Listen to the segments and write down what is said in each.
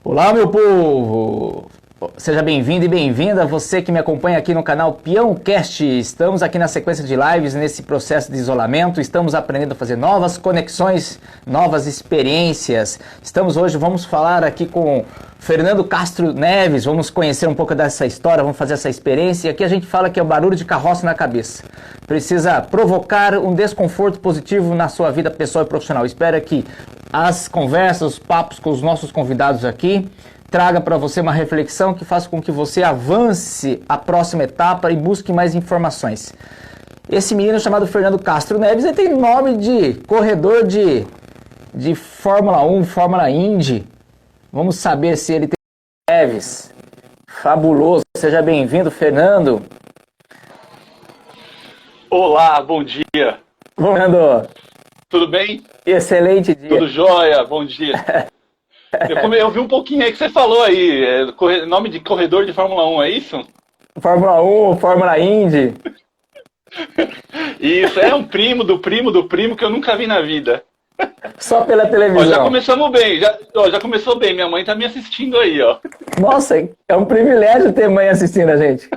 Olá, meu povo! Seja bem-vindo e bem-vinda, você que me acompanha aqui no canal PeãoCast. Estamos aqui na sequência de lives, nesse processo de isolamento, estamos aprendendo a fazer novas conexões, novas experiências. Vamos falar aqui com Fernando Castro Neves, vamos conhecer um pouco dessa história, vamos fazer essa experiência. E aqui a gente fala que é o barulho de carroça na cabeça. Precisa provocar um desconforto positivo na sua vida pessoal e profissional. Espero que as conversas, os papos com os nossos convidados aqui traga para você uma reflexão que faça com que você avance a próxima etapa e busque mais informações. Esse menino chamado Fernando Castro Neves, ele tem nome de corredor de Fórmula 1, Fórmula Indy. Vamos saber se ele tem Neves. Fabuloso. Seja bem-vindo, Fernando. Olá, bom dia. Fernando. Tudo bem? Excelente dia. Tudo jóia, bom dia. Eu vi um pouquinho aí que você falou aí, nome de corredor de Fórmula 1, é isso? Fórmula 1, Fórmula Indy. Isso, é um primo do primo do primo que eu nunca vi na vida. Só pela televisão. Ó, já começamos bem, já começou bem, minha mãe tá me assistindo aí, ó. Nossa, é um privilégio ter mãe assistindo a gente.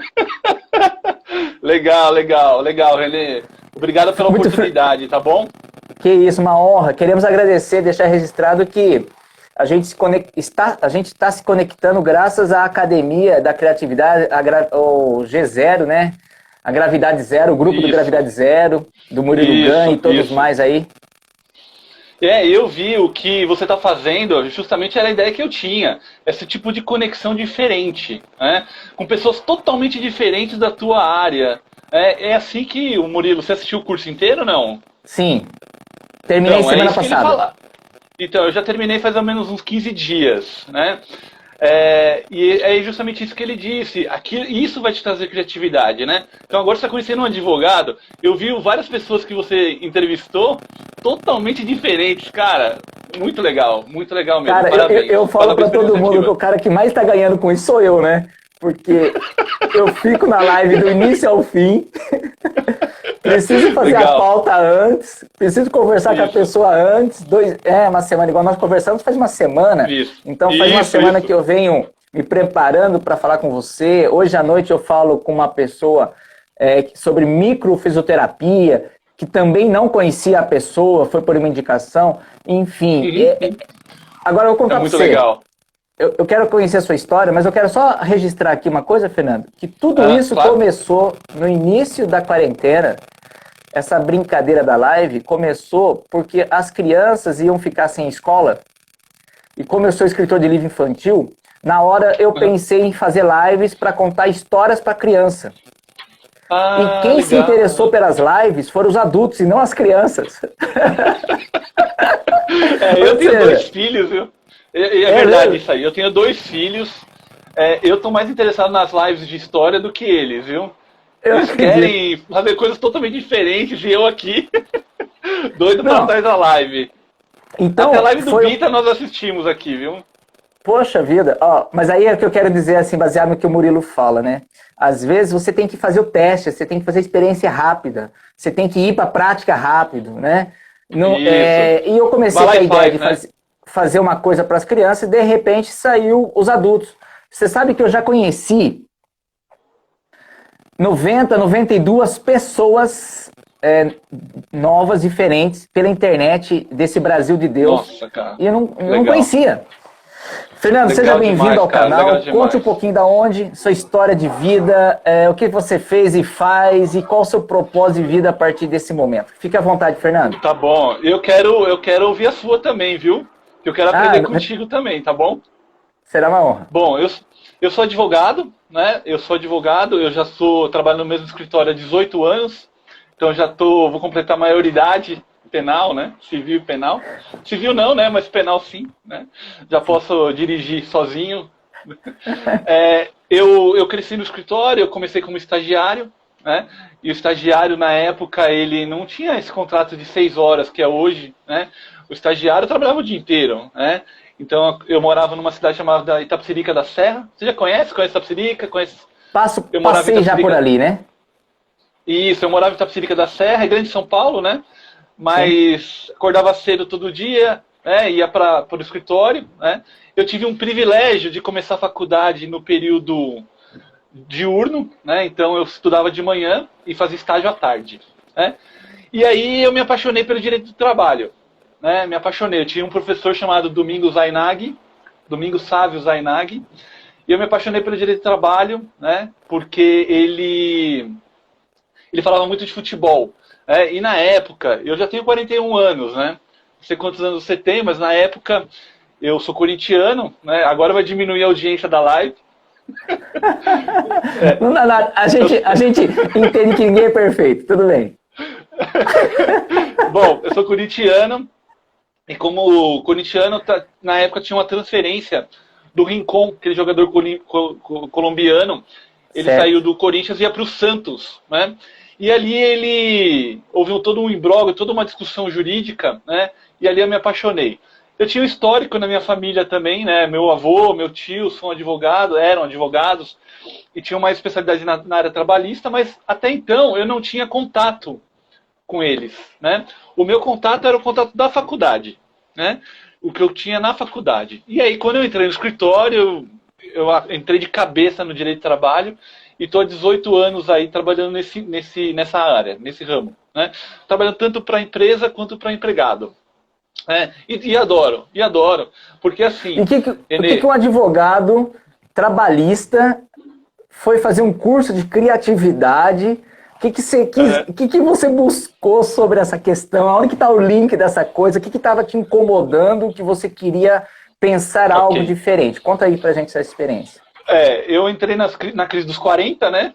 Legal, Renê. Obrigado pela oportunidade, tá bom? Que isso, uma honra. Queremos agradecer, deixar registrado que a gente está se conectando graças à Academia da Criatividade, o G0, né? A Gravidade Zero, o grupo do Gravidade Zero, do Murilo Gun e todos mais aí. Eu vi o que você está fazendo, justamente era a ideia que eu tinha. Esse tipo de conexão diferente, né? Com pessoas totalmente diferentes da tua área. É assim que o Murilo, você assistiu o curso inteiro ou não? Sim, terminei semana passada. Então, eu já terminei faz ao menos uns 15 dias, né? E é justamente isso que ele disse. Isso vai te trazer criatividade, né? Então agora você está conhecendo um advogado. Eu vi várias pessoas que você entrevistou totalmente diferentes, cara. Muito legal mesmo. Cara, parabéns. Eu falo para todo mundo que o cara que mais está ganhando com isso sou eu, né? Porque eu fico na live do início ao fim. Preciso fazer a pauta antes, preciso conversar com a pessoa antes, uma semana, igual nós conversamos faz uma semana, então faz uma semana que eu venho me preparando para falar com você. Hoje à noite eu falo com uma pessoa sobre microfisioterapia, que também não conhecia a pessoa, foi por uma indicação, enfim. Agora eu vou contar para você. Legal. Eu quero conhecer a sua história, mas eu quero só registrar aqui uma coisa, Fernando, que tudo isso começou no início da quarentena. Essa brincadeira da live começou porque as crianças iam ficar sem escola. E como eu sou escritor de livro infantil, na hora eu pensei em fazer lives para contar histórias para criança. E quem se interessou pelas lives foram os adultos e não as crianças. Eu tenho 2 filhos, viu? É verdade isso aí. Eu tenho 2 filhos. Eu estou mais interessado nas lives de história do que eles, viu? Eles querem fazer coisas totalmente diferentes e eu aqui, doido pra trás da live. Então, até a live do Bita nós assistimos aqui, viu? Poxa vida, mas aí é o que eu quero dizer, assim, baseado no que o Murilo fala, né? Às vezes você tem que fazer o teste, você tem que fazer a experiência rápida, você tem que ir pra prática rápido, né? E eu comecei com a ideia de fazer uma coisa para as crianças e de repente saiu os adultos. Você sabe que eu já conheci 92 pessoas novas, diferentes, pela internet desse Brasil de Deus. Nossa, cara. E eu não conhecia. Fernando, seja bem-vindo ao canal. Conte um pouquinho da onde, sua história de vida, o que você fez e faz e qual o seu propósito de vida a partir desse momento. Fique à vontade, Fernando. Tá bom. Eu quero ouvir a sua também, viu? Eu quero aprender contigo também, tá bom? Será uma honra. Bom, eu sou advogado, né? Eu já trabalho no mesmo escritório há 18 anos, então vou completar a maioridade penal, né? Civil e penal. Civil não, né? Mas penal sim, né? Já posso dirigir sozinho. Eu cresci no escritório, eu comecei como estagiário, né? E o estagiário, na época, ele não tinha esse contrato de 6 horas, que é hoje, né? O estagiário trabalhava o dia inteiro, né? Então, eu morava numa cidade chamada Itapecerica da Serra. Você já conhece? Conhece Itapecerica? Passei já por ali, né? Isso, eu morava em Itapecerica da Serra, é grande São Paulo, né? Mas acordava cedo todo dia, ia para o escritório, né? Eu tive um privilégio de começar a faculdade no período diurno, né? Então eu estudava de manhã e fazia estágio à tarde, né? E aí eu me apaixonei pelo direito do trabalho, né? Me apaixonei. Eu tinha um professor chamado Domingos Sávio Zainag, e eu me apaixonei pelo direito do trabalho, né? Porque ele falava muito de futebol, né? E na época, eu já tenho 41 anos, né? Não sei quantos anos você tem, mas na época eu sou corintiano, né? Agora vai diminuir a audiência da live. Não dá nada. A gente entende que ninguém é perfeito, tudo bem. Bom, eu sou corintiano, e como corintiano, na época tinha uma transferência do Rincon, aquele jogador colombiano. Ele Certo. saiu do Corinthians e ia para o Santos, né? E ali ele houve todo um imbróglio, toda uma discussão jurídica, né? E ali eu me apaixonei. Eu tinha um histórico na minha família também, né? Meu avô, meu tio eram advogados e tinham uma especialidade na área trabalhista, mas até então eu não tinha contato com eles, né? O meu contato era o contato da faculdade, né? O que eu tinha na faculdade. E aí, quando eu entrei no escritório, eu entrei de cabeça no direito de trabalho e estou há 18 anos aí trabalhando nessa área, nesse ramo, né? Trabalhando tanto para a empresa quanto para empregado. E adoro, porque assim... E o que um advogado trabalhista foi fazer um curso de criatividade? O que você buscou sobre essa questão? Onde que está o link dessa coisa? O que estava te incomodando que você queria pensar algo diferente? Conta aí pra gente essa experiência. Eu entrei na crise dos 40, né?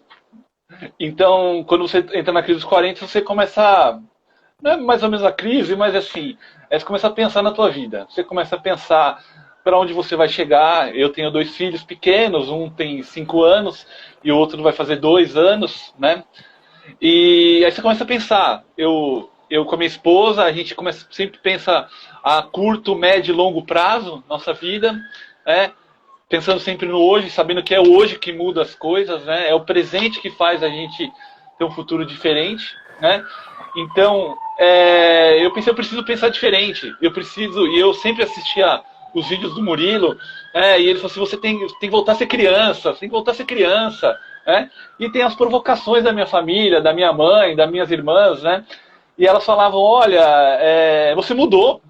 Então, quando você entra na crise dos 40, você começa... Não é mais ou menos a crise, mas assim, você começa a pensar na tua vida. Você começa a pensar para onde você vai chegar. Eu tenho 2 filhos pequenos, um tem 5 anos e o outro vai fazer 2 anos, né? E aí você começa a pensar. Eu com a minha esposa, a gente sempre pensa a curto, médio e longo prazo, nossa vida, né? Pensando sempre no hoje, sabendo que é o hoje que muda as coisas, né? É o presente que faz a gente ter um futuro diferente, né? Então, eu pensei, eu preciso pensar diferente. E eu sempre assistia os vídeos do Murilo, e ele falou assim, você tem que voltar a ser criança, né? E tem as provocações da minha família, da minha mãe, das minhas irmãs, né? E elas falavam, olha, você mudou.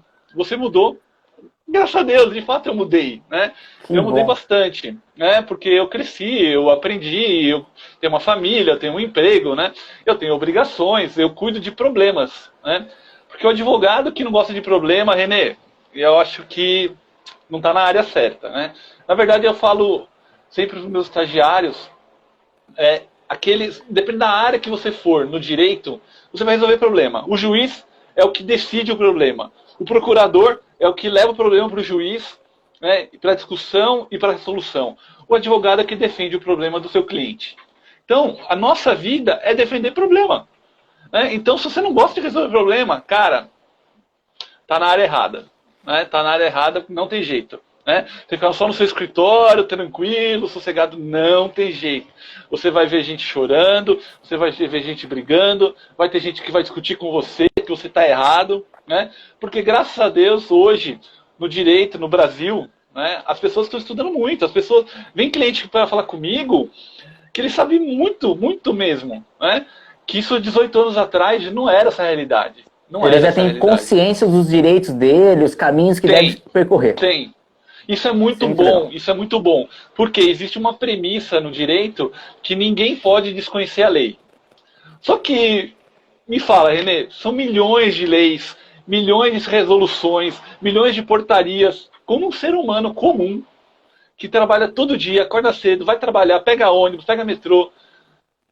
Graças a Deus, de fato eu mudei, né? Eu mudei bastante, né? Porque eu cresci, eu aprendi, eu tenho uma família, eu tenho um emprego, né? Eu tenho obrigações, eu cuido de problemas, né? Porque o advogado que não gosta de problema, Renê, eu acho que não está na área certa, né? Na verdade, eu falo sempre para os meus estagiários, depende da área que você for no direito, você vai resolver problema. O juiz é o que decide o problema. O procurador é o que leva o problema para o juiz, né, para a discussão e para a resolução. O advogado é que defende o problema do seu cliente. Então, a nossa vida é defender problema, né? Então, se você não gosta de resolver problema, cara, tá na área errada, né? Tá na área errada, não tem jeito, né? Você ficar só no seu escritório, tranquilo, sossegado, não tem jeito. Você vai ver gente chorando, você vai ver gente brigando, vai ter gente que vai discutir com você que você está errado, né? Porque graças a Deus hoje no direito no Brasil, né, as pessoas estão estudando muito, vem cliente para falar comigo que ele sabe muito mesmo, né? Que isso 18 anos atrás não era essa realidade. Ele já tem consciência dos direitos dele, os caminhos que deve percorrer. Tem. Isso é muito bom, isso é muito bom. Porque existe uma premissa no direito que ninguém pode desconhecer a lei. Só que, me fala, Renê, são milhões de leis, milhões de resoluções, milhões de portarias, como um ser humano comum, que trabalha todo dia, acorda cedo, vai trabalhar, pega ônibus, pega metrô,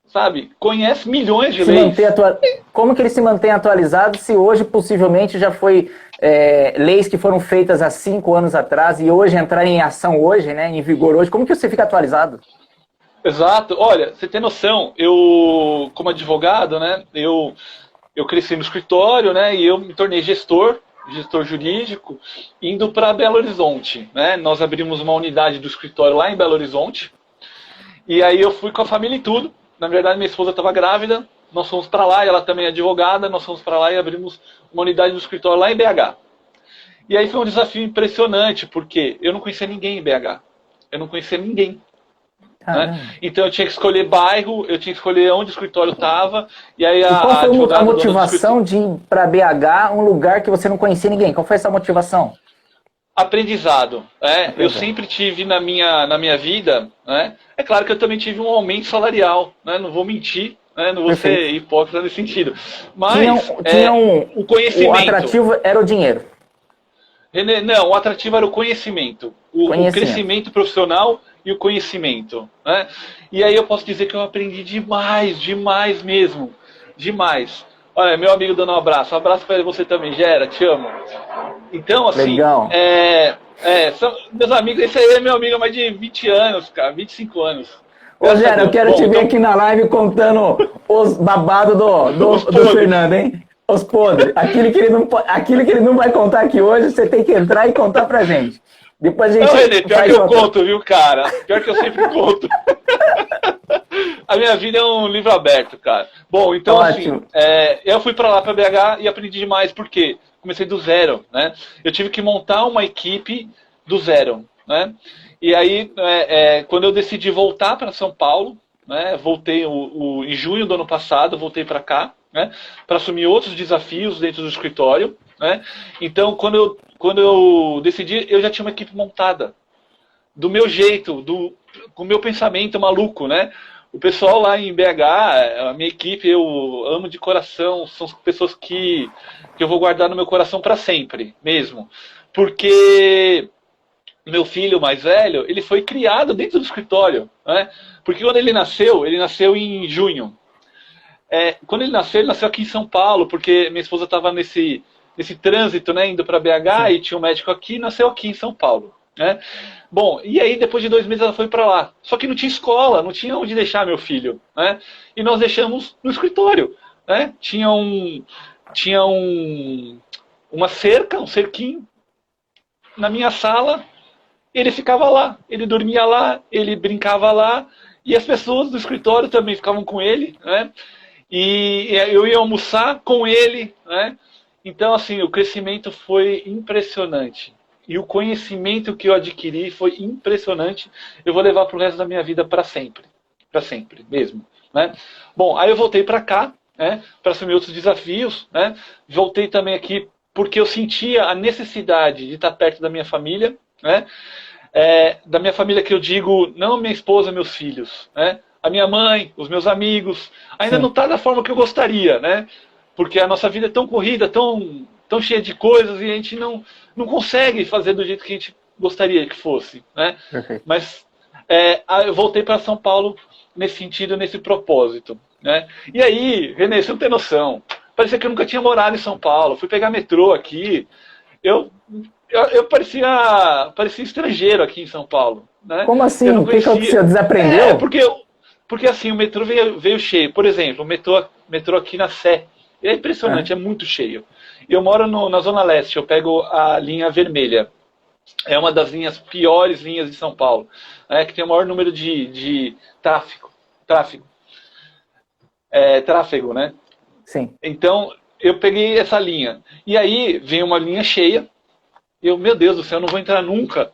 sabe? Conhece milhões de leis. Como que ele se mantém atualizado se hoje possivelmente já foi leis que foram feitas há 5 anos atrás e hoje entrarem em ação hoje, né, em vigor hoje? Como que você fica atualizado? Exato. Olha, você tem noção, eu, como advogado, né, eu cresci no escritório, né, e eu me tornei gestor jurídico, indo para Belo Horizonte, né? Nós abrimos uma unidade do escritório lá em Belo Horizonte, e aí eu fui com a família e tudo. Na verdade, minha esposa estava grávida, nós fomos para lá, ela também é advogada, nós fomos para lá e abrimos uma unidade do escritório lá em BH. E aí foi um desafio impressionante, porque eu não conhecia ninguém em BH. Eu não conhecia ninguém. Né? Então eu tinha que escolher bairro, eu tinha que escolher onde o escritório estava. E aí E qual foi a advogada motivação de ir para BH, um lugar que você não conhecia ninguém? Qual foi essa motivação? Aprendizado. Eu sempre tive na minha vida, né? É claro que eu também tive um aumento salarial, né? Não vou mentir, né? Não vou ser hipócrita nesse sentido. Mas o conhecimento. O atrativo era o dinheiro. Não, o atrativo era o conhecimento. O crescimento profissional e o conhecimento. Né? E aí eu posso dizer que eu aprendi demais, demais mesmo. Demais. Olha, meu amigo dando um abraço. Um abraço para você também, Gera, te amo. Então, assim, legal. São meus amigos, esse aí é meu amigo há mais de 20 anos, cara, 25 anos. Ô, Gera, eu quero te ver aqui na live contando os babados do Fernando, hein? Os podres. Aquilo que ele não vai contar aqui hoje, você tem que entrar e contar pra gente. Depois a gente. Não, Renê, pior que eu conto, viu, cara? Pior que eu sempre conto. A minha vida é um livro aberto, cara. Bom, então ótimo. Assim, eu fui pra lá, pra BH, e aprendi demais, porque comecei do zero, né? Eu tive que montar uma equipe do zero, né? E aí, quando eu decidi voltar para São Paulo, né? Voltei em junho do ano passado, voltei para cá, né? Para assumir outros desafios dentro do escritório, né? Então, quando eu decidi, eu já tinha uma equipe montada, do meu jeito, com o meu pensamento maluco, né? O pessoal lá em BH, a minha equipe, eu amo de coração, são pessoas que eu vou guardar no meu coração para sempre, mesmo. Porque meu filho mais velho, ele foi criado dentro do escritório, né? Porque quando ele nasceu em junho. Quando ele nasceu aqui em São Paulo, porque minha esposa estava nesse trânsito, né, indo para BH, sim, e tinha um médico aqui, nasceu aqui em São Paulo. Né? Bom, e aí depois de 2 meses ela foi para lá. Só que não tinha escola, não tinha onde deixar meu filho. Né? E nós deixamos no escritório. Né? Tinha uma cerca, um cerquinho, na minha sala. Ele ficava lá, ele dormia lá, ele brincava lá. E as pessoas do escritório também ficavam com ele. Né? E eu ia almoçar com ele. Né? Então, assim, o crescimento foi impressionante. E o conhecimento que eu adquiri foi impressionante. Eu vou levar para o resto da minha vida para sempre. Para sempre, mesmo. Né? Bom, aí eu voltei para cá, né, para assumir outros desafios. Né? Voltei também aqui porque eu sentia a necessidade de estar perto da minha família. Né? Da minha família que eu digo, não minha esposa, meus filhos. Né? A minha mãe, os meus amigos. Ainda não está da forma que eu gostaria, né? Porque a nossa vida é tão corrida, tão cheia de coisas, e a gente não consegue fazer do jeito que a gente gostaria que fosse. Né? Mas eu voltei para São Paulo nesse sentido, nesse propósito. Né? E aí, Renê, você não tem noção. Parecia que eu nunca tinha morado em São Paulo. Fui pegar metrô aqui. Eu parecia estrangeiro aqui em São Paulo. Né? Como assim? O que aconteceu? Desaprendeu? Porque assim, o metrô veio cheio. Por exemplo, o metrô aqui na Sé. É impressionante, é muito cheio. Eu moro na Zona Leste, eu pego a linha vermelha. É uma das piores linhas de São Paulo. Que tem o maior número de tráfego. Tráfego, né? Sim. Então, eu peguei essa linha. E aí, vem uma linha cheia. Meu Deus do céu, eu não vou entrar nunca.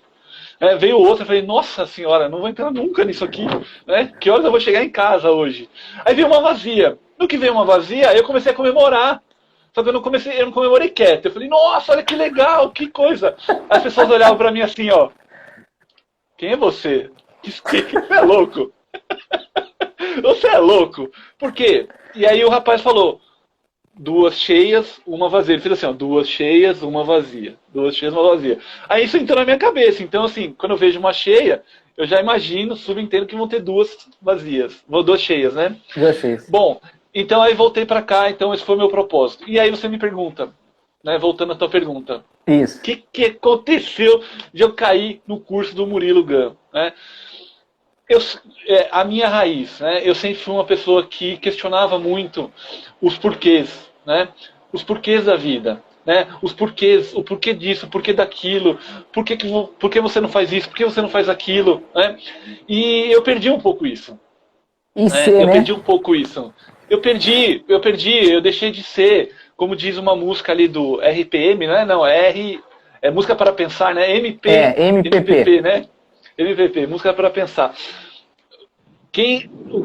Veio outra, eu falei, nossa senhora, não vou entrar nunca nisso aqui. Né? Que horas eu vou chegar em casa hoje? Aí veio uma vazia. No que veio uma vazia, eu comecei a comemorar. Só que eu não comemorei quieto. Eu falei, nossa, olha que legal, que coisa. As pessoas olhavam pra mim assim, ó. Quem é você? Você é louco. Você é louco. Por quê? E aí o rapaz falou, 2 cheias, uma vazia. Ele fez assim, ó, 2 cheias, uma vazia. 2 cheias, uma vazia. Aí isso entrou na minha cabeça. Então, assim, quando eu vejo uma cheia, eu já imagino, subentendo que vão ter 2 vazias. 2 cheias, né? 2 cheias. Bom, então aí voltei para cá, então esse foi o meu propósito. E aí você me pergunta, né, voltando à tua pergunta. Isso. O que aconteceu de eu cair no curso do Murilo Gun? Né? A minha raiz, né, eu sempre fui uma pessoa que questionava muito os porquês, né, os porquês da vida. Né, os porquês, o porquê disso, o porquê daquilo, por que você não faz isso, por que você não faz aquilo. Né? E eu perdi um pouco isso. Perdi um pouco isso. Eu deixei de ser, como diz uma música ali do RPM, né? Não, É música para pensar, né? MPP. né? MPP, música para pensar.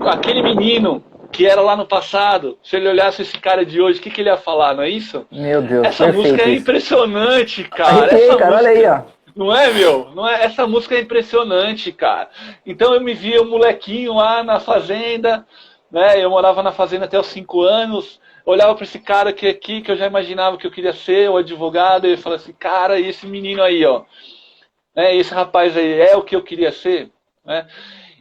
Aquele menino que era lá no passado, se ele olhasse esse cara de hoje, o que ele ia falar, não é isso? Meu Deus, Essa música é isso. impressionante, cara. Arrepiei, Essa cara, música, olha aí, ó. não é, meu? Não é? Essa música é impressionante, cara. Então eu me via um molequinho lá na fazenda, né? Eu morava na fazenda até os 5 anos, olhava para esse cara aqui, que eu já imaginava que eu queria ser, o advogado, e eu falava assim, cara, e esse menino aí, ó, né? Esse rapaz aí é o que eu queria ser, né?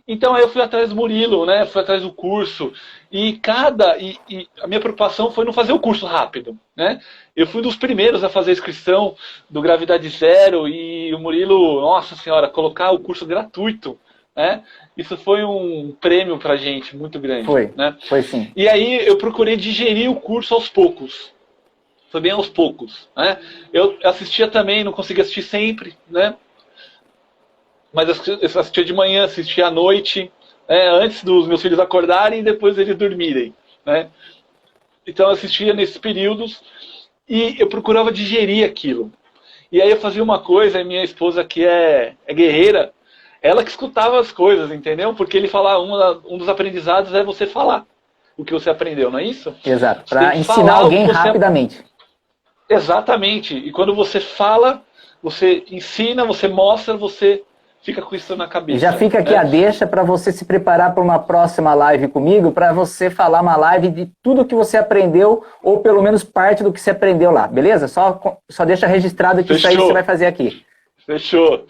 Então aí eu fui atrás do Murilo, né? Fui atrás do curso. E a minha preocupação foi não fazer o curso rápido, né? Eu fui um dos primeiros a fazer a inscrição do Gravidade Zero e o Murilo, nossa senhora, colocar o curso gratuito, né? Isso foi um prêmio pra gente muito grande, né? Foi sim. E aí eu procurei digerir o curso aos poucos. Foi bem aos poucos, né? Eu assistia também, não conseguia assistir sempre, né? Mas eu assistia de manhã, assistia à noite, antes dos meus filhos acordarem e depois eles dormirem, né? Então eu assistia nesses períodos e eu procurava digerir aquilo. E aí eu fazia uma coisa, a minha esposa que é guerreira, ela que escutava as coisas, entendeu? Porque ele falava, um dos aprendizados é você falar o que você aprendeu, não é isso? Exato, para ensinar alguém rapidamente. Exatamente, e quando você fala, você ensina, você mostra, você fica com isso na cabeça. E já fica aqui a deixa para você se preparar para uma próxima live comigo, para você falar uma live de tudo que você aprendeu, ou pelo menos parte do que você aprendeu lá, beleza? Só deixa registrado que Fechou. Isso aí você vai fazer aqui. Fechou.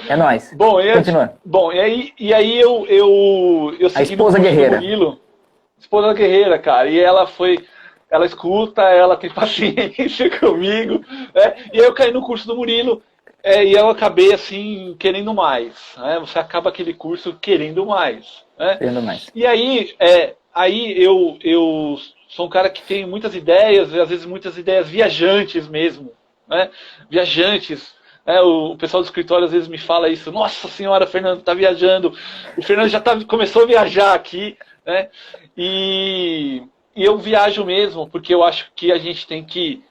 É nóis. Bom, continua. Bom, e aí eu segui a esposa guerreira. Murilo, esposa guerreira, cara, e ela escuta, ela tem paciência comigo, né? E aí eu caí no curso do Murilo, e eu acabei, assim, querendo mais. Né? Você acaba aquele curso querendo mais. Né? Querendo mais. E aí, eu sou um cara que tem muitas ideias, e às vezes muitas ideias viajantes mesmo. Né? Viajantes. Né? O pessoal do escritório às vezes me fala isso. Nossa senhora, Fernando, tá viajando. O Fernando já começou a viajar aqui. Né? E eu viajo mesmo, porque eu acho que a gente tem que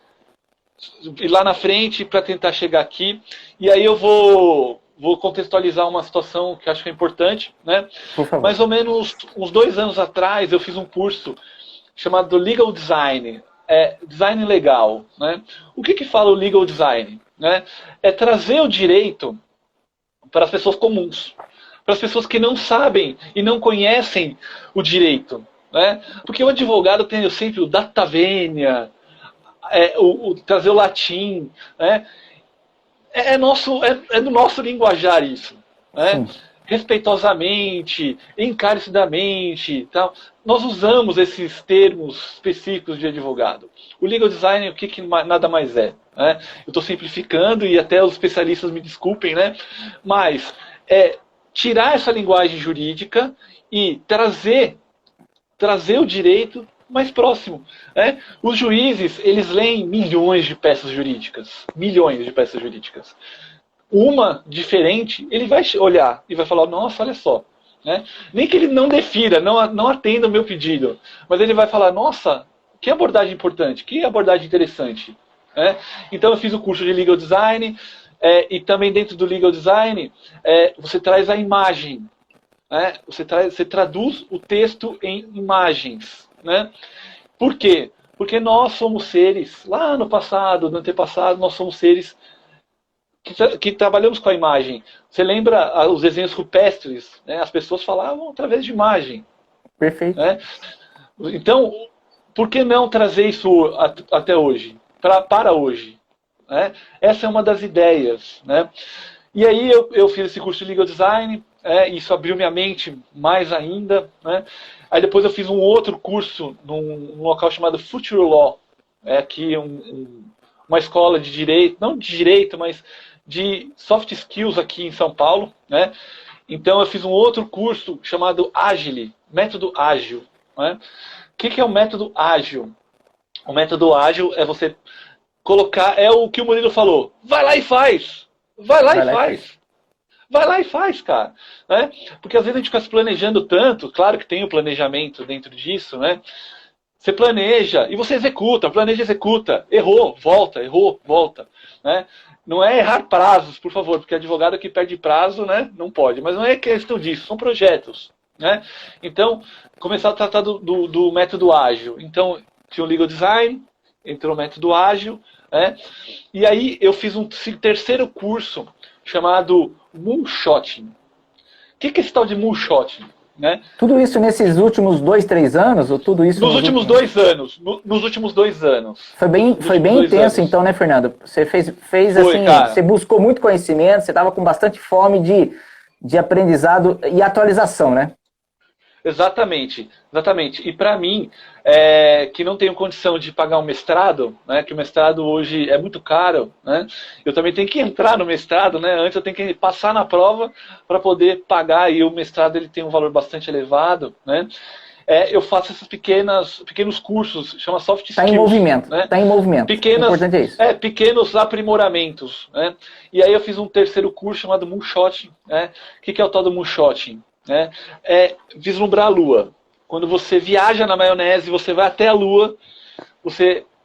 ir lá na frente para tentar chegar aqui. E aí eu vou contextualizar uma situação que acho que é importante, né? Por favor. Mais ou menos uns 2 anos atrás eu fiz um curso chamado Legal Design, design legal, né? O que fala o Legal Design? Né? É trazer o direito para as pessoas comuns, para as pessoas que não sabem e não conhecem o direito, né? Porque o advogado tem sempre o data venia, trazer o latim, né? É do nosso linguajar isso, né? Respeitosamente, encarecidamente, tal. Nós usamos esses termos específicos de advogado. O legal design, o que nada mais é? Né? Eu estou simplificando e até os especialistas me desculpem, né? Mas tirar essa linguagem jurídica e trazer o direito mais próximo. Né? Os juízes, eles leem milhões de peças jurídicas. Milhões de peças jurídicas. Uma diferente, ele vai olhar e vai falar, nossa, olha só. Né? Nem que ele não defira, não atenda o meu pedido. Mas ele vai falar, nossa, que abordagem importante, que abordagem interessante. Né? Então eu fiz o curso de Legal Design, e também dentro do Legal Design, você traz a imagem. Né? Você traduz o texto em imagens. Né? Por quê? Porque nós somos seres, lá no passado, no antepassado, nós somos seres que trabalhamos com a imagem. Você lembra os desenhos rupestres? Né? As pessoas falavam através de imagem. Perfeito. Né? Então, por que não trazer isso até hoje? Para hoje? Né? Essa é uma das ideias. Né? E aí eu fiz esse curso de Legal Design, isso abriu minha mente mais ainda. Né? Aí depois eu fiz um outro curso num local chamado Future Law, aqui uma escola de direito, não de direito, mas de soft skills aqui em São Paulo. Né? Então eu fiz um outro curso chamado Agile, método ágil. Né? O que é o método ágil? O método ágil é você colocar, é o que o Murilo falou, vai lá e faz! Vai lá e faz! Vai lá e faz, cara. Né? Porque às vezes a gente fica se planejando tanto, claro que tem o planejamento dentro disso, né? Você planeja e você executa, planeja e executa. Errou, volta, errou, volta. Né? Não é errar prazos, por favor, porque advogado que perde prazo, né, não pode. Mas não é questão disso, são projetos. Né? Então, começar a tratar do método ágil. Então, tinha o legal design, entrou o método ágil, né? E aí eu fiz um terceiro curso chamado Moonshotting. O que é esse tal de Moonshotting? Né? Tudo isso nesses últimos 2, 3 anos? Ou tudo isso nos últimos 2 anos. Nos últimos 2 anos. Foi bem intenso, então, né, Fernando? Você fez assim, cara. Você buscou muito conhecimento, você estava com bastante fome de aprendizado e atualização, né? Exatamente. E para mim, que não tenho condição de pagar um mestrado, né, que o mestrado hoje é muito caro, né, eu também tenho que entrar no mestrado, né, antes eu tenho que passar na prova para poder pagar, e o mestrado ele tem um valor bastante elevado, né. Eu faço esses pequenos cursos, chama soft skills. Está em movimento, né? Está em movimento. O importante é isso. Pequenos aprimoramentos. Né? E aí eu fiz um terceiro curso chamado Moonshotting. Né? O que é o tal do Moonshotting? É vislumbrar a Lua. Quando você viaja na maionese, você vai até a Lua,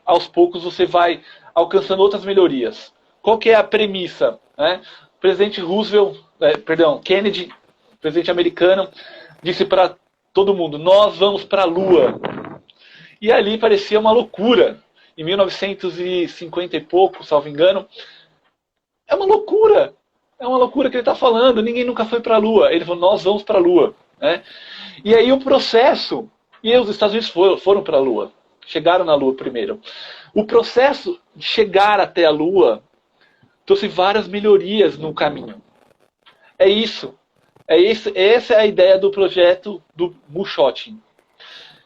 aos poucos você vai alcançando outras melhorias. Qual que é a premissa? Né? O presidente Kennedy, presidente americano, disse para todo mundo, nós vamos para a Lua. E ali parecia uma loucura. Em 1950 e pouco, salvo engano, é uma loucura. É uma loucura que ele está falando, ninguém nunca foi para a Lua. Ele falou, nós vamos para a Lua. Né? E aí o processo, e os Estados Unidos foram para a Lua, chegaram na Lua primeiro. O processo de chegar até a Lua trouxe várias melhorias no caminho. É isso. Essa é a ideia do projeto do Moonshotting.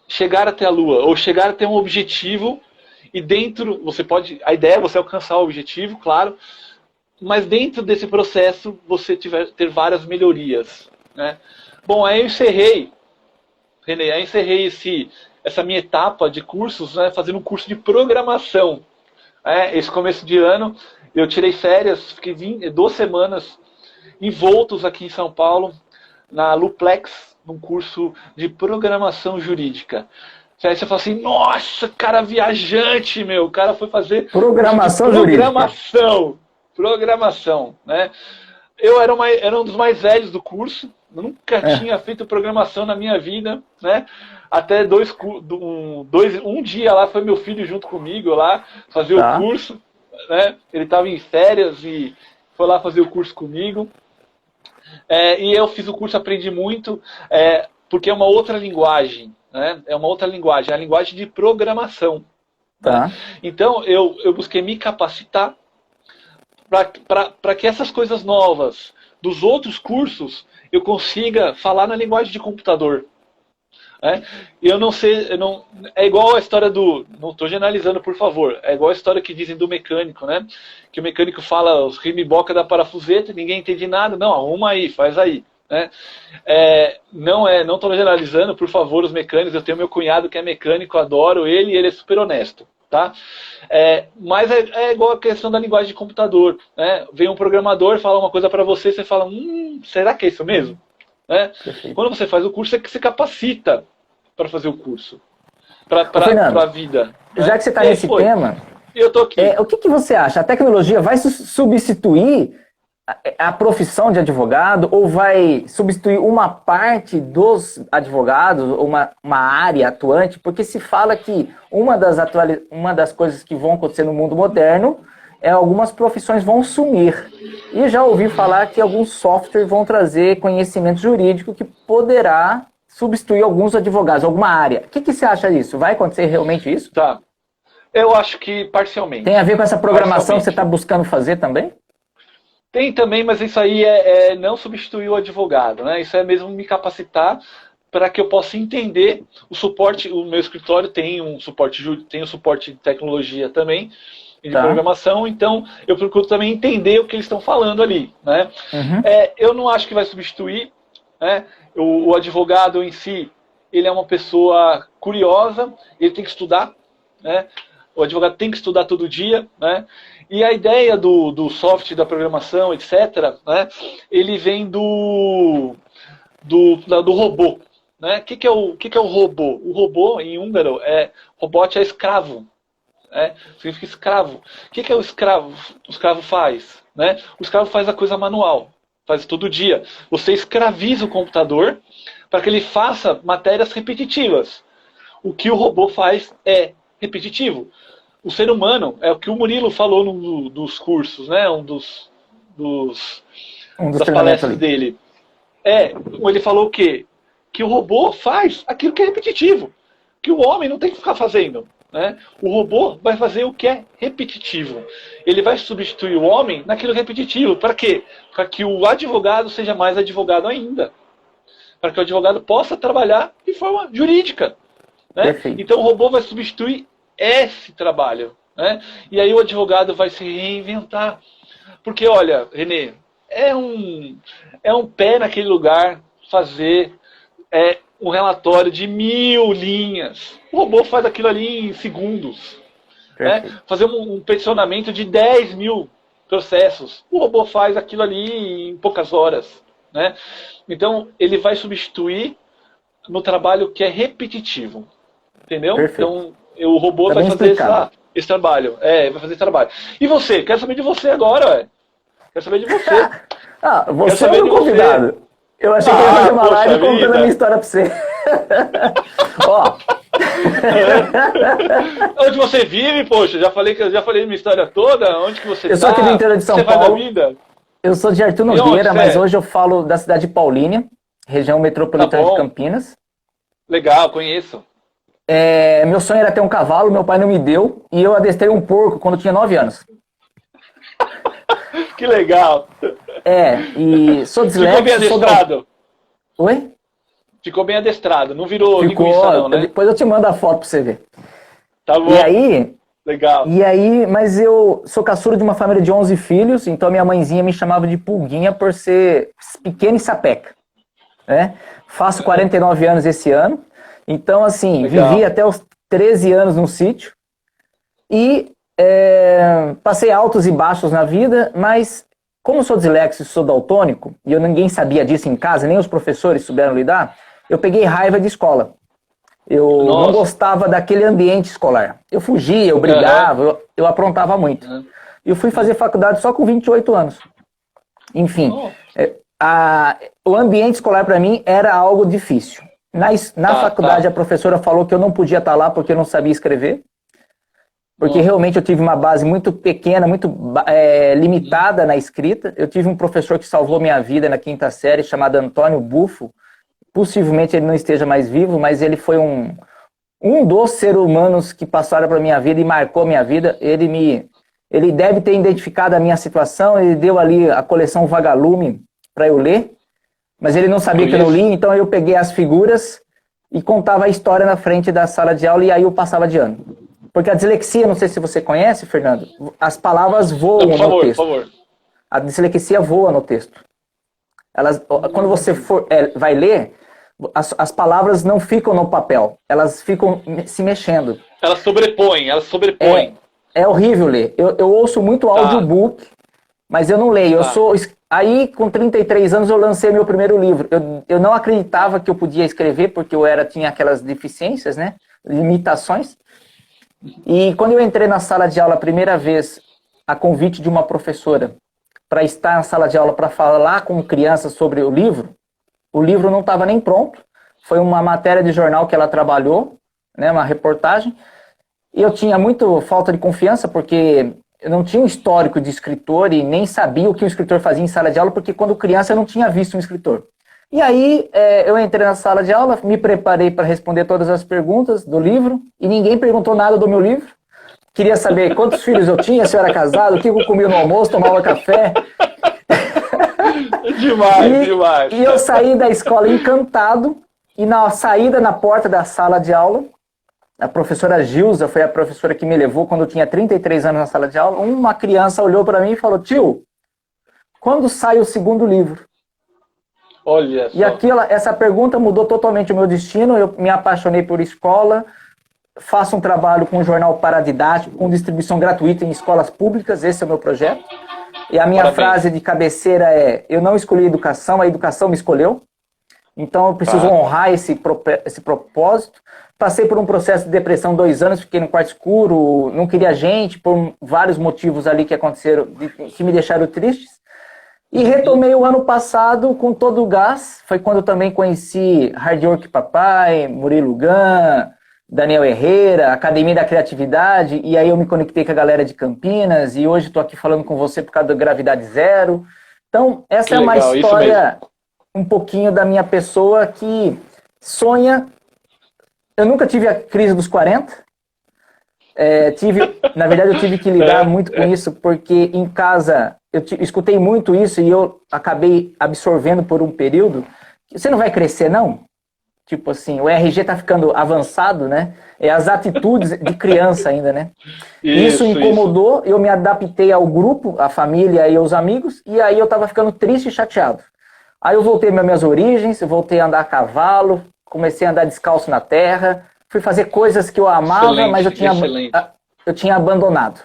Chegar até a Lua, ou chegar até um objetivo, e dentro, a ideia é você alcançar o objetivo, claro, mas dentro desse processo você ter várias melhorias. Né? Bom, aí eu encerrei, René, essa minha etapa de cursos, né, fazendo um curso de programação. Esse começo de ano, eu tirei férias, fiquei 2 semanas envoltos aqui em São Paulo, na Luplex, num curso de programação jurídica. Aí você fala assim, nossa, cara viajante, meu, o cara foi fazer programação jurídica. Programação, né? Eu era um dos mais velhos do curso, nunca tinha feito programação na minha vida, né? Até um dia lá foi meu filho junto comigo lá fazer o curso, né? Ele estava em férias e foi lá fazer o curso comigo. E eu fiz o curso, aprendi muito, porque é uma outra linguagem, né? É uma outra linguagem, é a linguagem de programação. Né? Então eu busquei me capacitar para que essas coisas novas dos outros cursos eu consiga falar na linguagem de computador. Eu não sei, é igual a história não estou generalizando, por favor, é igual a história que dizem do mecânico, né? Que o mecânico fala os rimiboca da parafuseta, ninguém entende nada, não, arruma aí, faz aí. Né? Não estou generalizando, por favor, os mecânicos, eu tenho meu cunhado que é mecânico, adoro ele e ele é super honesto. Tá? Mas é igual a questão da linguagem de computador. Né? Vem um programador, fala uma coisa para você, você fala, será que é isso mesmo? Né? Quando você faz o curso, é que se capacita para fazer o curso, para a vida. Já que você está nesse tema, eu tô aqui. O que você acha? A tecnologia vai substituir a profissão de advogado ou vai substituir uma parte dos advogados, uma área atuante? Porque se fala que uma das coisas que vão acontecer no mundo moderno algumas profissões vão sumir. E já ouvi falar que alguns softwares vão trazer conhecimento jurídico que poderá substituir alguns advogados, alguma área. O que você acha disso? Vai acontecer realmente isso? Tá. Eu acho que parcialmente. Tem a ver com essa programação que você está buscando fazer também? Tem também, mas isso aí não substituir o advogado, né? Isso é mesmo me capacitar para que eu possa entender o suporte. O meu escritório tem um suporte de tecnologia também, de programação, então eu procuro também entender o que eles estão falando ali. Né? Uhum. Eu não acho que vai substituir. Né? O advogado em si, ele é uma pessoa curiosa, ele tem que estudar. Né? O advogado tem que estudar todo dia. Né? E a ideia do software, da programação, etc., né? Ele vem do robô. Né? O que é o robô? O robô, em húngaro, robot é escravo. né? Significa escravo. O que é o escravo? O escravo faz, né? O escravo faz a coisa manual, faz todo dia. Você escraviza o computador para que ele faça matérias repetitivas. O que o robô faz é repetitivo. O ser humano, é o que o Murilo falou num dos cursos, né? Das palestras dele. Ele falou o quê? Que o robô faz aquilo que é repetitivo. Que o homem não tem que ficar fazendo. Né? O robô vai fazer o que é repetitivo. Ele vai substituir o homem naquilo repetitivo. Para quê? Para que o advogado seja mais advogado ainda. Para que o advogado possa trabalhar de forma jurídica. Né? Então o robô vai substituir esse trabalho. Né? E aí o advogado vai se reinventar. Porque, olha, Renê, é um pé naquele lugar fazer um relatório de 1000 linhas. O robô faz aquilo ali em segundos. Né? Fazer um peticionamento de 10.000 processos. O robô faz aquilo ali em poucas horas. Né? Então, ele vai substituir no trabalho que é repetitivo. Entendeu? Perfeito. Então, o robô vai fazer esse trabalho. Vai fazer esse trabalho. E você? Quero saber de você agora, ué. Quero saber de você. Você é o convidado. Eu achei que eu ia fazer uma live contando a minha história pra você. Ó. Onde você vive, poxa? Já falei minha história toda. Onde que você Eu sou aqui do interior de São Paulo. Faz a vida? Eu sou de Artur Nogueira, mas hoje eu falo da cidade de Paulínia, região metropolitana de Campinas. Legal, conheço. Meu sonho era ter um cavalo, meu pai não me deu, e eu adestrei um porco quando tinha 9 anos. Que legal. E sou disléxico. Ficou bem adestrado? Oi? Ficou bem adestrado, não virou linguiça não, né? Depois eu te mando a foto pra você ver. Tá bom. E aí... Legal. E aí, mas eu sou caçula de uma família de 11 filhos, então minha mãezinha me chamava de pulguinha por ser pequena e sapeca. Né? Faço 49 anos esse ano, então assim, vivi até os 13 anos num sítio e passei altos e baixos na vida, mas como sou disléxico e sou daltônico, e ninguém sabia disso em casa, nem os professores souberam lidar, eu peguei raiva de escola. Eu não gostava daquele ambiente escolar. Eu fugia, eu brigava, eu aprontava muito. Eu fui fazer faculdade só com 28 anos. Enfim, o ambiente escolar para mim era algo difícil. Na faculdade a professora falou que eu não podia estar lá porque eu não sabia escrever. Porque realmente eu tive uma base muito pequena, muito limitada na escrita. Eu tive um professor que salvou minha vida na 5ª série, chamado Antônio Bufo. Possivelmente ele não esteja mais vivo, mas ele foi um dos seres humanos que passaram para minha vida e marcou minha vida. Ele deve ter identificado a minha situação, ele deu ali a coleção Vagalume para eu ler, mas ele não sabia que eu não li, então eu peguei as figuras e contava a história na frente da sala de aula e aí eu passava de ano. Porque a dislexia, não sei se você conhece, Fernando, as palavras voam no texto. Por favor. A dislexia voa no texto. Quando você vai ler, as palavras não ficam no papel, elas ficam se mexendo. Elas sobrepõem. É horrível ler. Eu ouço muito audiobook, mas eu não leio. Aí, com 33 anos, eu lancei meu primeiro livro. Eu não acreditava que eu podia escrever, porque tinha aquelas deficiências, né? Limitações. E quando eu entrei na sala de aula a primeira vez, a convite de uma professora, para estar na sala de aula para falar com crianças sobre o livro não estava nem pronto. Foi uma matéria de jornal que ela trabalhou, né, uma reportagem. E eu tinha muito falta de confiança, porque eu não tinha um histórico de escritor e nem sabia o que um escritor fazia em sala de aula, porque quando criança eu não tinha visto um escritor. E aí eu entrei na sala de aula, me preparei para responder todas as perguntas do livro, e ninguém perguntou nada do meu livro. Queria saber quantos filhos eu tinha, se eu era casado, o que eu comia no almoço, tomava café. Demais. E eu saí da escola encantado, e na saída, na porta da sala de aula, a professora Gilza foi a professora que me levou quando eu tinha 33 anos na sala de aula. Uma criança olhou para mim e falou: tio, quando sai o segundo livro? Olha só. E essa pergunta mudou totalmente o meu destino. Eu me apaixonei por escola, faço um trabalho com um jornal paradidático, com distribuição gratuita em escolas públicas, esse é o meu projeto. E a minha frase de cabeceira é: eu não escolhi a educação me escolheu. Então eu preciso honrar esse propósito. Passei por um processo de depressão 2 anos, fiquei no quarto escuro, não queria gente, por vários motivos ali que aconteceram, que me deixaram tristes. E retomei o ano passado com todo o gás. Foi quando eu também conheci Hard Work Papai, Murilo Gun, Daniel Herrera, Academia da Criatividade, e aí eu me conectei com a galera de Campinas, e hoje estou aqui falando com você por causa da Gravidade Zero. Então, essa é uma história, um pouquinho da minha pessoa que sonha. Eu nunca tive a crise dos 40. Na verdade, eu tive que lidar muito com isso, porque em casa eu escutei muito isso e eu acabei absorvendo por um período. Você não vai crescer, não? Tipo assim, o RG tá ficando avançado, né? É as atitudes de criança ainda, né? Isso incomodou, eu me adaptei ao grupo, à família e aos amigos, e aí eu tava ficando triste e chateado. Aí eu voltei às minhas origens, eu voltei a andar a cavalo, comecei a andar descalço na terra, fui fazer coisas que eu amava, mas eu tinha abandonado.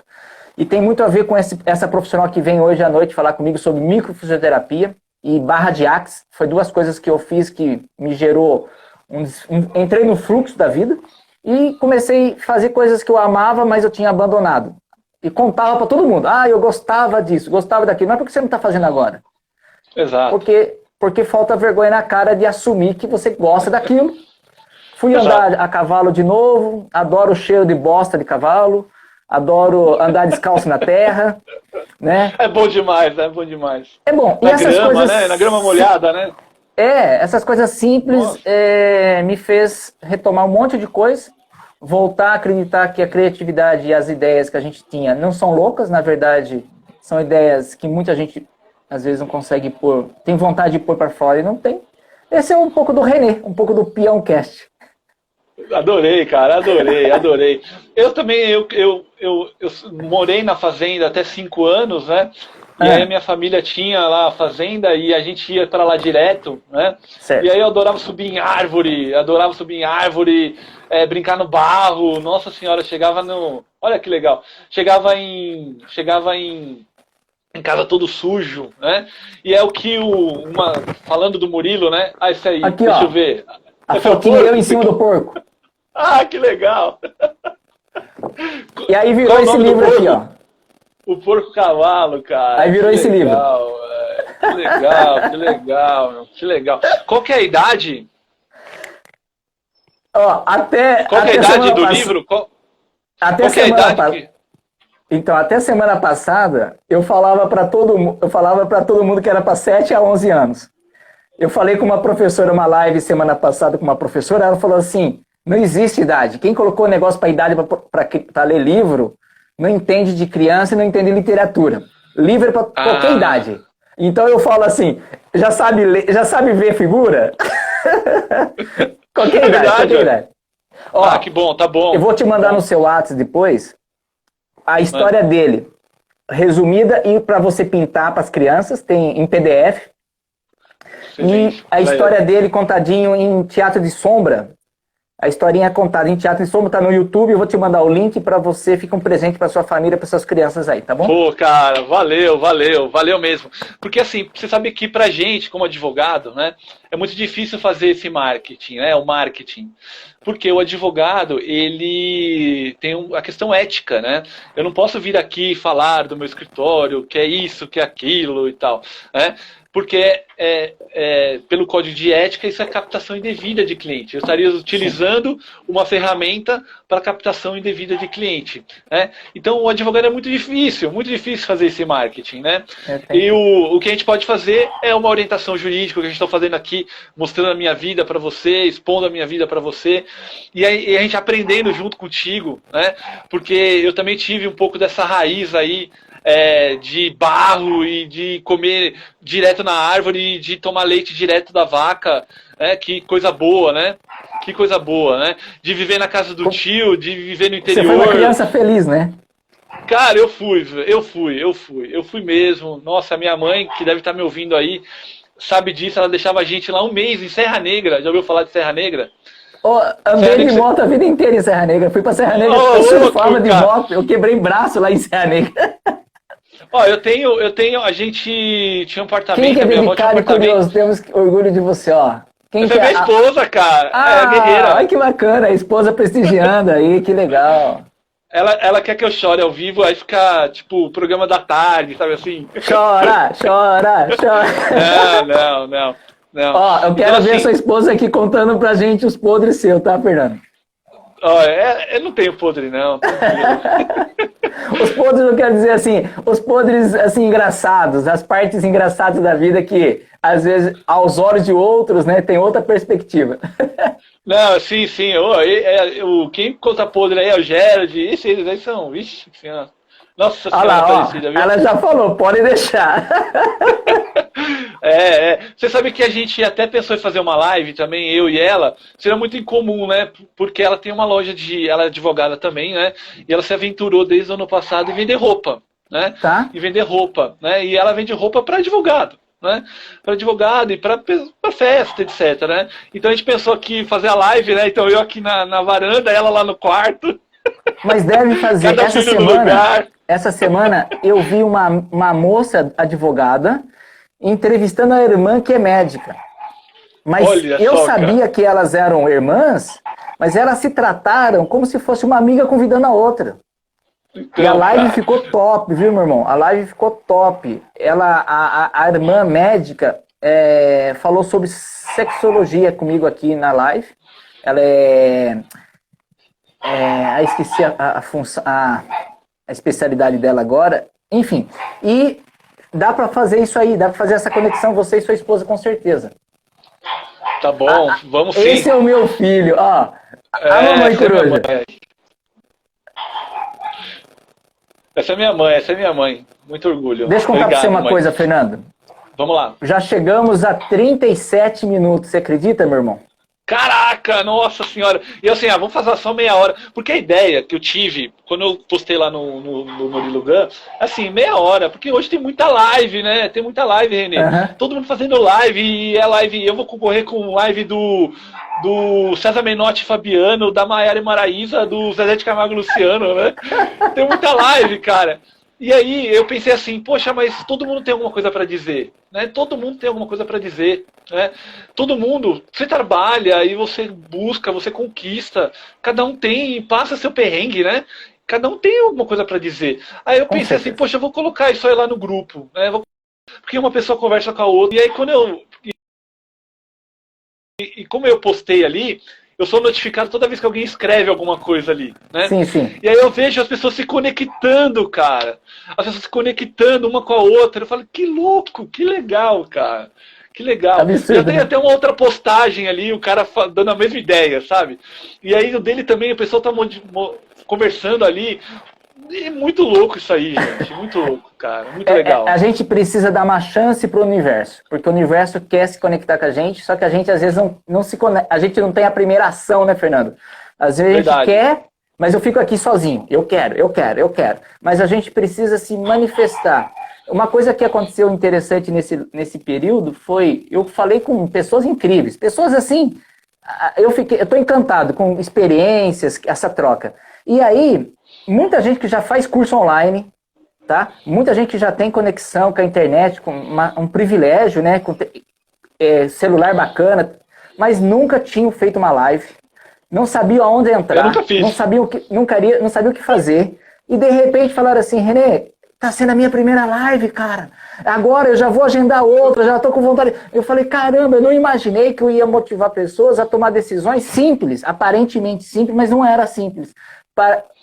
E tem muito a ver com essa profissional que vem hoje à noite falar comigo sobre microfisioterapia e barra de Axis. Foi 2 coisas que eu fiz que me gerou entrei no fluxo da vida e comecei a fazer coisas que eu amava, mas eu tinha abandonado. E contava para todo mundo. Eu gostava disso, gostava daquilo. Mas por que você não está fazendo agora? Exato. Porque falta vergonha na cara de assumir que você gosta daquilo. Fui andar a cavalo de novo, adoro o cheiro de bosta de cavalo, adoro andar descalço na terra, né? É bom demais, é bom demais. É bom. Na grama, né? Na grama molhada, né? Essas coisas simples me fez retomar um monte de coisa, voltar a acreditar que a criatividade e as ideias que a gente tinha não são loucas, na verdade, são ideias que muita gente às vezes não consegue pôr, tem vontade de pôr para fora e não tem. Esse é um pouco do René, um pouco do Peãocast. Adorei, cara, adorei. Eu também, eu morei na fazenda até 5 anos, né? E aí a minha família tinha lá a fazenda e a gente ia para lá direto, né? Certo. E aí eu adorava subir em árvore, brincar no barro. Nossa senhora, chegava no... Olha que legal. Chegava em casa todo sujo, né? E é o que falando do Murilo, né? Isso aí, aqui, deixa eu ver. A fotinha eu em cima do porco. Que legal! E aí virou esse livro aqui, ó. O Porco Cavalo, cara. Aí virou esse livro. Que legal. Qual que é a idade? Qual que é a idade do livro? Qual que é a idade? Então, até semana passada, eu falava para todo mundo que era para 7 a 11 anos. Eu falei com uma professora, uma live semana passada com uma professora, ela falou assim, não existe idade. Quem colocou negócio para idade para ler livro, não entende de criança e não entende literatura. Livro é para qualquer idade. Então eu falo assim, já sabe ver figura? Qualquer idade. Que bom, tá bom. Eu vou te mandar no seu WhatsApp depois a história dele, resumida, e para você pintar para as crianças, tem em PDF. E a história dele contadinho em teatro de sombra. A historinha contada em teatro de sombra tá no YouTube. Eu vou te mandar o link para você ficar um presente para sua família, para suas crianças aí, tá bom? Pô, cara, valeu mesmo. Porque assim, você sabe que pra gente, como advogado, né, é muito difícil fazer esse marketing, né, o marketing. Porque o advogado, ele tem a questão ética, né? Eu não posso vir aqui falar do meu escritório, que é isso, que é aquilo e tal, né? Porque pelo código de ética isso é captação indevida de cliente. Eu estaria utilizando uma ferramenta para captação indevida de cliente, né? Então o advogado é muito difícil fazer esse marketing, né? E o que a gente pode fazer é uma orientação jurídica, o que a gente está fazendo aqui, mostrando a minha vida para você, expondo a minha vida para você, e aí a gente aprendendo junto contigo, né? Porque eu também tive um pouco dessa raiz aí, de barro e de comer direto na árvore e de tomar leite direto da vaca, que coisa boa, né? Que coisa boa, né? De viver na casa do tio, de viver no interior. Você foi uma criança feliz, né? Cara, eu fui mesmo. Nossa, a minha mãe, que deve estar me ouvindo aí, sabe disso, ela deixava a gente lá um mês em Serra Negra. Já ouviu falar de Serra Negra? Andei de moto a vida inteira em Serra Negra. Fui pra Serra Negra, eu surfava de moto, eu quebrei braço lá em Serra Negra. A gente tinha um apartamento. Quem que é delicado e curioso, temos orgulho de você, Quem Essa que é minha esposa, cara. É a guerreira. Ai, que bacana, a esposa prestigiando aí, que legal. Ela quer que eu chore ao vivo, aí fica, tipo, programa da tarde, sabe assim? Chora, chora, chora. Não. Ó, eu Então, quero ver a sua assim, esposa aqui contando pra gente os podres seus, tá, Fernando? ó, eu não tenho podre, não, tranquilo. Os podres, eu quero dizer assim, os podres, assim, engraçados, as partes engraçadas da vida que, às vezes, aos olhos de outros, né, tem outra perspectiva. Não, sim. Quem conta podre aí é o Gerard. Esses aí são. Vixe senhora. Nossa Olha senhora lá, ó, aparecida, viu? ela já falou, pode deixar. Você sabe que a gente até pensou em fazer uma live também, eu e ela. Seria muito incomum, né? Porque ela tem uma loja de. Ela é advogada também, né? E ela se aventurou desde o ano passado em vender roupa, né? Tá? E vender roupa, né? E ela vende roupa para advogado. Né? Para advogado e para festa, etc. Né? Então a gente pensou aqui fazer a live, né? Então eu aqui na varanda, ela lá no quarto. Mas deve fazer. Cada filho no lugar. Essa semana eu vi uma moça advogada entrevistando a irmã que é médica. Mas Olha eu só, sabia cara. que elas eram irmãs, mas elas se trataram como se fosse uma amiga convidando a outra. Então, E a live cara. ficou top, viu, meu irmão? A live ficou top. A irmã médica falou sobre sexologia comigo aqui na live. Ela esqueci a especialidade dela agora. Enfim, e dá para fazer isso aí, dá para fazer essa conexão, você e sua esposa, com certeza. Tá bom, vamos sim. Esse é o meu filho, ó. A mamãe coruja. Essa é minha mãe. Muito orgulho. Deixa eu contar para você uma coisa, Fernando. Vamos lá. Já chegamos a 37 minutos, você acredita, meu irmão? Caraca, nossa senhora. E assim, vamos fazer só meia hora. Porque a ideia que eu tive, quando eu postei lá no Murilo Gun, assim, meia hora. Porque hoje tem muita live, né? Tem muita live, Renê. Uhum. Todo mundo fazendo live. E é live. Eu vou concorrer com live do César Menotti e Fabiano, da Maiara e Maraísa, do Zezé de Camargo e Luciano, né? Tem muita live, cara. E aí eu pensei assim, poxa, mas todo mundo tem alguma coisa para dizer, né? Todo mundo tem alguma coisa para dizer, né? Todo mundo, você trabalha e você busca, você conquista, cada um tem, passa seu perrengue, né? Cada um tem alguma coisa para dizer. Aí eu pensei assim, poxa, eu vou colocar isso aí lá no grupo, né? Porque uma pessoa conversa com a outra. E aí quando como eu postei ali, eu sou notificado toda vez que alguém escreve alguma coisa ali, né? Sim. E aí eu vejo as pessoas se conectando, cara. As pessoas se conectando uma com a outra. Eu falo, que louco, que legal, cara. Que legal. Absurdo, Já tem até uma outra postagem ali, o cara dando a mesma ideia, sabe? E aí o dele também, o pessoal tá conversando ali. É muito louco isso aí, gente. Muito louco, cara. Muito legal. A gente precisa dar uma chance pro universo, porque o universo quer se conectar com a gente, só que a gente às vezes não se conecta, a gente não tem a primeira ação, né, Fernando? Às vezes Verdade. A gente quer, mas eu fico aqui sozinho. Eu quero. Mas a gente precisa se manifestar. Uma coisa que aconteceu interessante nesse período foi, eu falei com pessoas incríveis, pessoas assim, eu tô encantado com experiências, essa troca. E aí, muita gente que já faz curso online, tá? Muita gente que já tem conexão com a internet, com um privilégio, né? Com celular bacana, mas nunca tinham feito uma live, não sabiam aonde entrar, Eu nunca fiz. não sabiam o que fazer, e de repente falaram assim, Renê, tá sendo a minha primeira live, cara. Agora eu já vou agendar outra, já tô com vontade. Eu falei, caramba, eu não imaginei que eu ia motivar pessoas a tomar decisões simples, aparentemente simples, mas não era simples.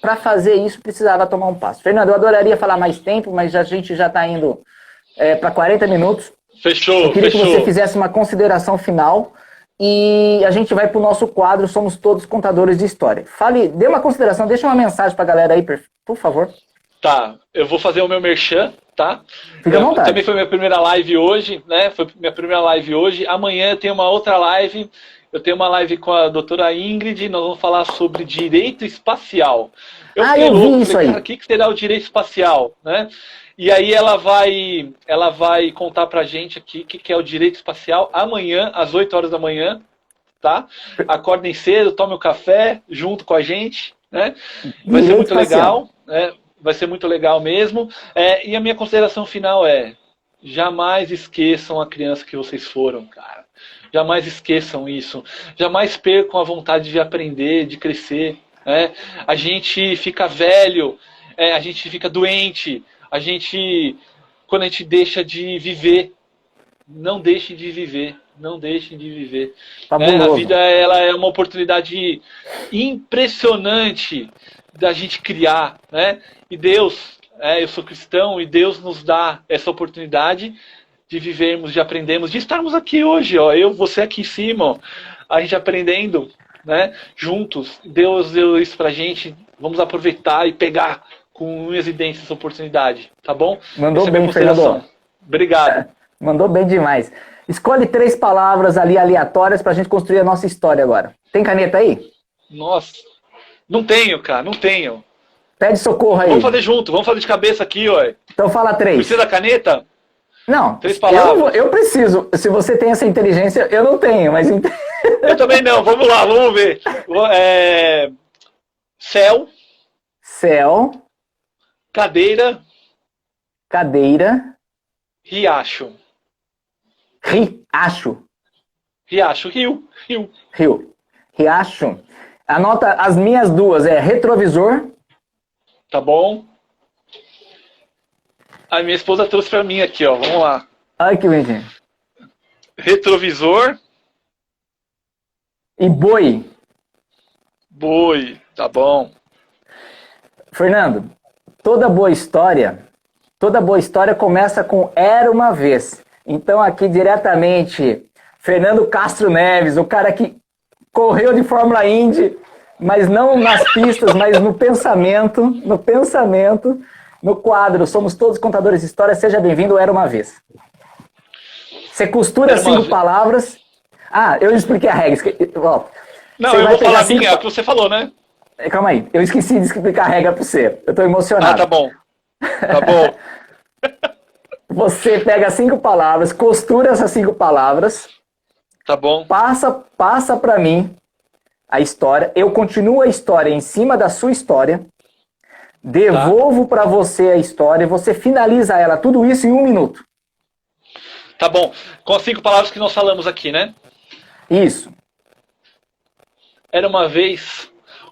Para fazer isso, precisava tomar um passo. Fernando, eu adoraria falar mais tempo, mas a gente já está indo para 40 minutos. Fechou, Eu queria que você fizesse uma consideração final e a gente vai para o nosso quadro Somos Todos Contadores de História. Dê uma consideração, deixa uma mensagem para a galera aí, por favor. Tá, eu vou fazer o meu merchan, tá? Fica à vontade. Também foi minha primeira live hoje, né? Foi minha primeira live hoje. Amanhã eu tenho uma outra live. Eu tenho uma live com a doutora Ingrid, nós vamos falar sobre direito espacial. Eu vi isso aí. Cara, o que será o direito espacial, né? E aí ela vai contar pra gente aqui o que é o direito espacial amanhã, às 8 horas da manhã, tá? Acordem cedo, tomem o café junto com a gente, né? Vai ser muito legal, né? Vai ser muito legal mesmo. E a minha consideração final é: jamais esqueçam a criança que vocês foram, cara. Jamais esqueçam isso. Jamais percam a vontade de aprender, de crescer. Né? A gente fica velho, a gente fica doente, quando a gente deixa de viver. Não deixem de viver. Não deixem de viver. A vida ela é uma oportunidade impressionante da gente criar. Né? E Deus, eu sou cristão, e Deus nos dá essa oportunidade de vivermos, de aprendermos, de estarmos aqui hoje, ó, você aqui em cima, ó, a gente aprendendo, né, juntos. Deus deu isso pra gente, vamos aproveitar e pegar com unhas e dentes essa oportunidade, tá bom? Mandou bem, Fernando. Obrigado. Mandou bem demais. Escolhe 3 palavras ali aleatórias pra gente construir a nossa história agora. Tem caneta aí? Nossa, não tenho, cara, não tenho. Pede socorro aí. Vamos fazer junto, vamos fazer de cabeça aqui, ó. Então fala 3. Precisa da caneta? Não, 3 palavras. Eu preciso. Se você tem essa inteligência, eu não tenho, mas... Eu também não, vamos lá, vamos ver. Céu. Céu. Cadeira. Cadeira. Riacho. Riacho. Riacho, rio. Rio. Riacho. Anota as minhas 2, retrovisor. Tá bom. A minha esposa trouxe pra mim aqui, ó. Vamos lá. Ai, que bonitinho. Retrovisor. E boi. Boi, tá bom. Fernando, toda boa história começa com Era Uma Vez. Então aqui diretamente, Fernando Castro Neves, o cara que correu de Fórmula Indy, mas não nas pistas, mas no pensamento, no quadro Somos Todos Contadores de História. Seja bem-vindo, Era Uma Vez. Você costura 5 palavras. Ah, eu expliquei a regra. Não, eu vou falar a minha, é o que você falou, né? Calma aí, eu esqueci de explicar a regra pra você. Eu tô emocionado. Ah, tá bom. Tá bom. Você pega 5 palavras, costura essas 5 palavras. Tá bom. Passa pra mim a história. Eu continuo a história em cima da sua história. Devolvo pra você a história. Você finaliza ela, tudo isso em 1 minuto. Tá bom. Com as 5 palavras que nós falamos aqui, né? Isso. Era uma vez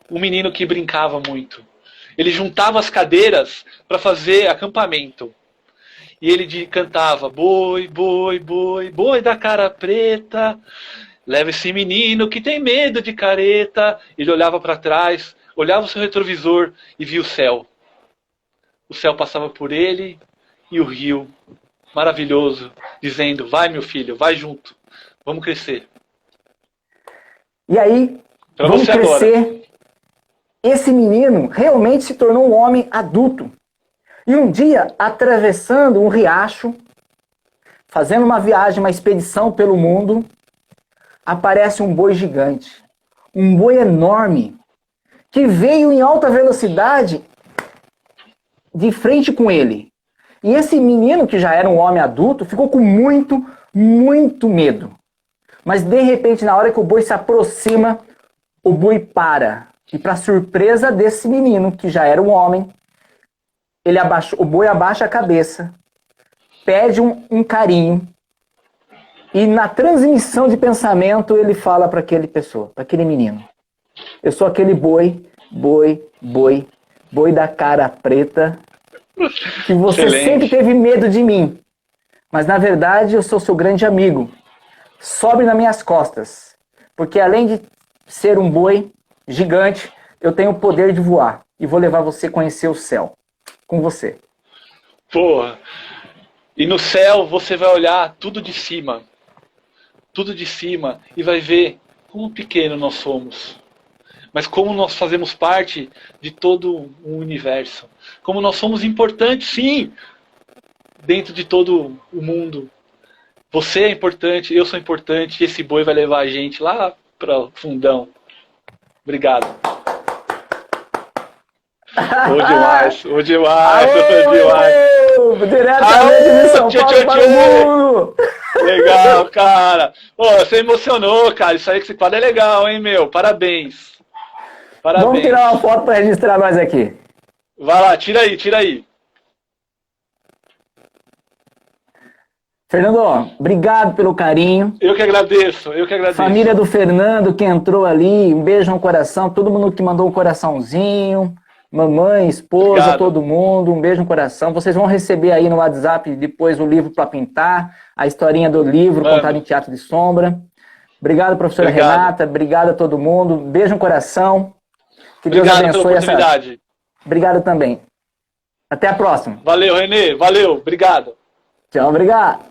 um menino que brincava muito. Ele juntava as cadeiras para fazer acampamento. E ele cantava: boi, boi, boi, boi da cara preta, leva esse menino que tem medo de careta. Ele olhava para trás, olhava o seu retrovisor e via o céu. O céu passava por ele e o rio, maravilhoso, dizendo: vai, meu filho, vai junto, vamos crescer. E aí, pra vamos você crescer. Agora. Esse menino realmente se tornou um homem adulto. E um dia, atravessando um riacho, fazendo uma viagem, uma expedição pelo mundo, aparece um boi gigante. Um boi enorme, que veio em alta velocidade de frente com ele. E esse menino, que já era um homem adulto, ficou com muito, muito medo. Mas de repente, na hora que o boi se aproxima, o boi para. E para surpresa desse menino, que já era um homem, o boi abaixa a cabeça, pede um carinho, e na transmissão de pensamento ele fala para aquele menino: eu sou aquele boi da cara preta, que você Excelente. sempre teve medo de mim, mas na verdade eu sou seu grande amigo. Sobe nas minhas costas, porque além de ser um boi gigante, eu tenho o poder de voar, e vou levar você a conhecer o céu, com você. Porra. E no céu você vai olhar tudo de cima, e vai ver como pequeno nós somos, mas como nós fazemos parte de todo o universo, como nós somos importantes, sim, dentro de todo o mundo. Você é importante, eu sou importante, e esse boi vai levar a gente lá para o fundão. Obrigado. Ô demais. Diretamente de São Paulo para o mundo. Legal, cara. Pô, você emocionou, cara. Isso aí que esse quadro é legal, hein, meu? Parabéns. Vamos tirar uma foto para registrar nós aqui. Vai lá, tira aí. Fernando, obrigado pelo carinho. Eu que agradeço, eu que agradeço. Família do Fernando que entrou ali, um beijo no coração, todo mundo que mandou um coraçãozinho, mamãe, esposa, Obrigado. todo mundo, um beijo no coração. Vocês vão receber aí no WhatsApp depois o livro para pintar, a historinha do livro contado em Teatro de Sombra. Obrigado, professora Renata, obrigado a todo mundo, um beijo no coração. Que Deus abençoe pela oportunidade. Obrigado também. Até a próxima. Valeu, Renê, valeu, obrigado. Tchau, obrigado.